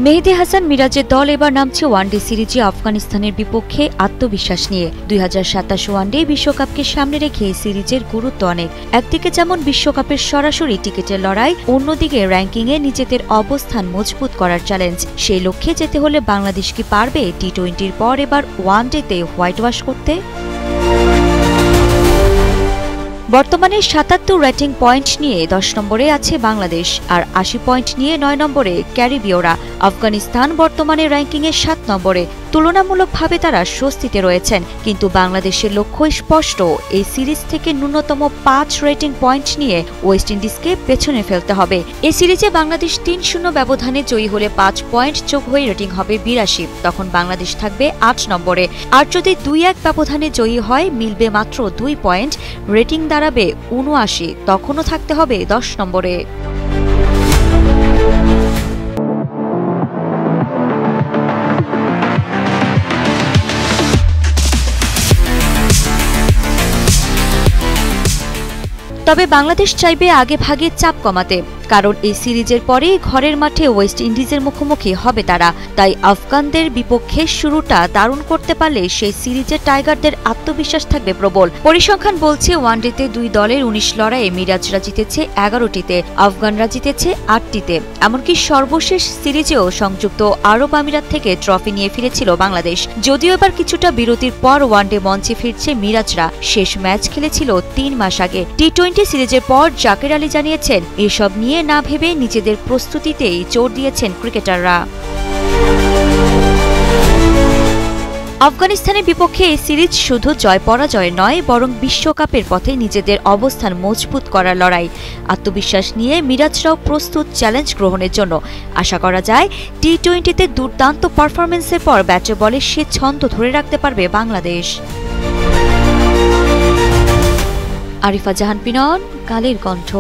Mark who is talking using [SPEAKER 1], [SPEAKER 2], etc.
[SPEAKER 1] মেহেদী হাসান মিরাজের দল এবার নামছে ওয়ানডে সিরিজে আফগানিস্তানের বিপক্ষে আত্মবিশ্বাস নিয়ে। ২০২৭ ওয়ানডে বিশ্বকাপকে সামনে রেখে এই সিরিজের গুরুত্ব অনেক। একদিকে যেমন বিশ্বকাপের সরাসরি টিকিটের লড়াই, অন্যদিকে র্যাঙ্কিংয়ে নিজেদের অবস্থান মজবুত করার চ্যালেঞ্জ। সেই লক্ষ্যে যেতে হলে বাংলাদেশ কি পারবে টি-20-র পর এবার ওয়ানডেতে হোয়াইট ওয়াশ করতে? বর্তমানে ৭৭ রেটিং পয়েন্ট নিয়ে ১০ নম্বরে আছে বাংলাদেশ, আর ৮০ পয়েন্ট নিয়ে ৯ নম্বরে ক্যারিবীয়রা। আফগানিস্তান বর্তমানে র্যাঙ্কিংয়ে ৭ নম্বরে। তুলনামূলকভাবে তারা স্বস্তিতে রয়েছেন, কিন্তু বাংলাদেশের লক্ষ্য স্পষ্ট, এই সিরিজ থেকে ন্যূনতম ৫ রেটিং পয়েন্ট নিয়ে ওয়েস্ট ইন্ডিজকে পেছনে ফেলতে হবে। এই সিরিজে বাংলাদেশ ৩-০ ব্যবধানে জয়ী হলে ৫ পয়েন্ট যোগ হয়ে রেটিং হবে ৮২, তখন বাংলাদেশ থাকবে ৮ নম্বরে। আর যদি ২-১ ব্যবধানে জয়ী হয়, মিলবে মাত্র ২ পয়েন্ট, রেটিং দাঁড়াবে ৭৯, তখনও থাকতে হবে ১০ নম্বরে। তবে বাংলাদেশ চাইবে আগে ভাগে চাপ কমাতে, কারণ এই সিরিজের পরেই ঘরের মাঠে ওয়েস্ট ইন্ডিজের মুখোমুখি হবে তারা। তাই আফগানদের বিপক্ষে শুরুটা দারুণ করতে পারলে সেই সিরিজে টাইগারদের আত্মবিশ্বাস থাকবে প্রবল। পরিসংখ্যান বলছে ওয়ানডেতে দুই দলের ১৯ লড়াইয়ে মিরাজরা জিতেছে ১১টিতে, আফগানরা জিতেছে ৮টিতে। এমনকি সর্বশেষ সিরিজেও সংযুক্ত আরব আমিরাত থেকে ট্রফি নিয়ে ফিরেছিল বাংলাদেশ। যদিও এবার কিছুটা বিরতির পর ওয়ানডে মঞ্চে ফিরছে মিরাজরা। শেষ ম্যাচ খেলেছিল ৩ মাস আগে। টি-20 সিরিজের পর জাকের আলী জানিয়েছেন, এসব নিয়ে না ভেবে নিজেদের প্রস্তুতিতেই জোর দিয়েছেন ক্রিকেটাররা। আফগানিস্তানের বিপক্ষে এই সিরিজ শুধু জয় পরাজয় নয়, বরং বিশ্বকাপের পথে নিজেদের অবস্থান মজবুত করার লড়াই। আত্মবিশ্বাস নিয়ে মিরাজরাও প্রস্তুত চ্যালেঞ্জ গ্রহণের জন্য। আশা করা যায় টি-20-তে দুর্দান্ত পারফরমেন্সের পর ব্যাটে বলে সে ছন্দ ধরে রাখতে পারবে বাংলাদেশ। আরিফা জাহান পিনন, কালের কণ্ঠ।